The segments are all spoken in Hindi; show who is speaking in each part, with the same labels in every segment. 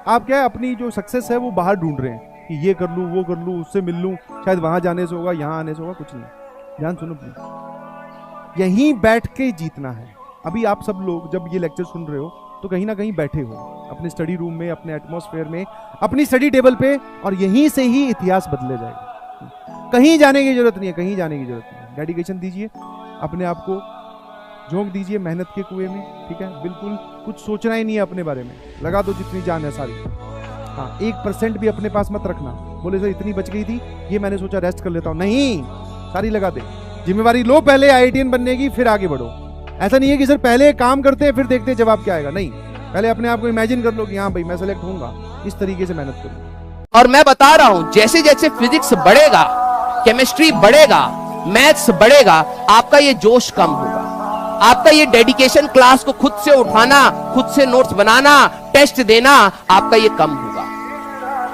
Speaker 1: आप क्या है अपनी जो सक्सेस है वो बाहर ढूंढ रहे हैं कि ये कर लूँ, वो कर लूँ, उससे मिल लूँ, शायद वहां जाने से होगा, यहाँ आने से होगा। कुछ नहीं, ध्यान सुनो प्लीज, यहीं बैठ के जीतना है। अभी आप सब लोग जब ये लेक्चर सुन रहे हो तो कहीं ना कहीं बैठे हो अपने स्टडी रूम में, अपने एटमॉस्फेयर में, अपनी स्टडी टेबल पे, और यहीं से ही इतिहास बदले जाएगा। कहीं जाने की जरूरत नहीं है, कहीं जाने की जरूरत नहीं है। डेडिकेशन दीजिए, अपने आप को झोंक दीजिए मेहनत के कुएं में, ठीक है। बिल्कुल कुछ सोचना ही नहीं है अपने बारे में, लगा दो जितनी जान है सारी। हाँ, 1% भी अपने पास मत रखना, बोले सर इतनी बच गई थी, ये मैंने सोचा रेस्ट कर लेता हूँ, नहीं, सारी लगा दे। जिम्मेवारी लो पहले IITian बनने की, फिर आगे बढ़ो। ऐसा नहीं है कि सर पहले काम करते हैं फिर देखते हैं जवाब क्या आएगा, नहीं, पहले अपने आप को इमेजिन कर लो कि हाँ भाई मैं सेलेक्ट होऊंगा, इस तरीके से मेहनत करो।
Speaker 2: और मैं बता रहा हूं, जैसे जैसे फिजिक्स बढ़ेगा, केमिस्ट्री बढ़ेगा, मैथ्स बढ़ेगा, आपका ये जोश कम होगा, आपका ये डेडिकेशन, क्लास को खुद से उठाना, खुद से नोट्स बनाना, टेस्ट देना, आपका ये कम होगा।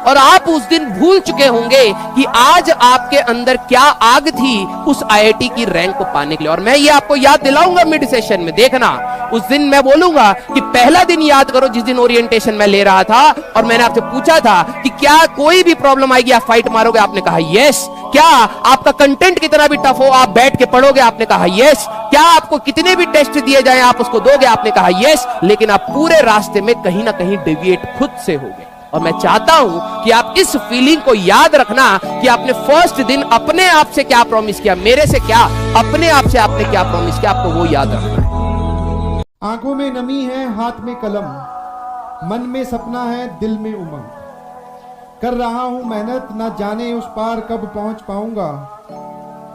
Speaker 2: और आप उस दिन भूल चुके होंगे कि आज आपके अंदर क्या आग थी उस IIT की रैंक को पाने के लिए। और मैं ये आपको याद दिलाऊंगा मिड सेशन में, देखना उस दिन मैं बोलूंगा कि पहला दिन याद करो जिस दिन ओरिएंटेशन में ले रहा था और मैंने आपसे पूछा था कि क्या कोई भी प्रॉब्लम आएगी आप फाइट मारोगे, आपने कहा यस। क्या आपका कंटेंट कितना भी टफ हो आप बैठ के पढ़ोगे, आपने कहा यस। क्या आपको कितने भी टेस्ट दिए जाएं आप उसको दोगे, आपने कहा यस। लेकिन आप पूरे रास्ते में कहीं ना कहीं डेविएट खुद से हो गए। और मैं चाहता हूं कि आप इस फीलिंग को याद रखना कि आपने फर्स्ट दिन अपने आप से क्या प्रॉमिस किया, मेरे से क्या, अपने आप से आपने क्या प्रॉमिस किया, आपको वो याद रखना है।
Speaker 1: आंखों में नमी है, हाथ में कलम, मन में सपना है, दिल में उमंग, कर रहा हूं मेहनत, ना जाने उस पार कब पहुंच पाऊंगा,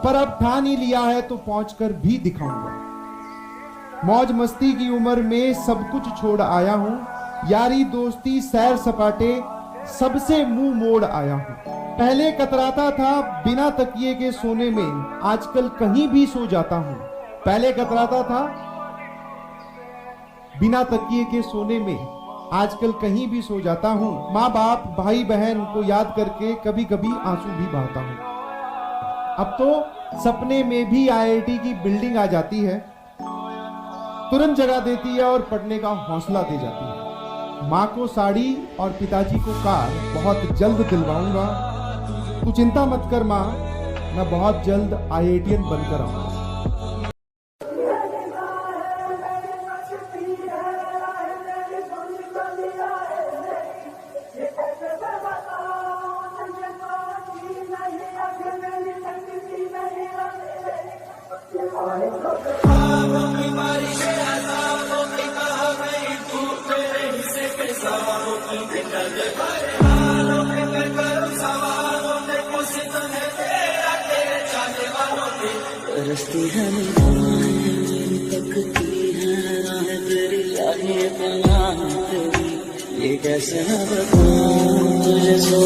Speaker 1: पर अब ठान ही लिया है तो पहुंचकर भी दिखाऊंगा। मौज मस्ती की उम्र में सब कुछ छोड़ आया हूं, यारी दोस्ती सैर सपाटे सबसे मुंह मोड़ आया हूं। पहले कतराता था बिना तकिए के सोने में, आजकल कहीं भी सो जाता हूं। पहले कतराता था बिना तकिए के सोने में, आजकल कहीं भी सो जाता हूं। माँ बाप भाई बहन को याद करके कभी कभी आंसू भी बहाता हूं। अब तो सपने में भी IIT की बिल्डिंग आ जाती है, तुरंत जगा देती है और पढ़ने का हौसला दे जाती है। माँ को साड़ी और पिताजी को कार बहुत जल्द दिलवाऊंगा। तू चिंता मत कर माँ, मैं बहुत जल्द IITian बनकर आऊंगा।
Speaker 3: रस्ती है मेरी तकती है राह तेरी, चाहिए तेरी, ये कैसे है बताऊं तुझे।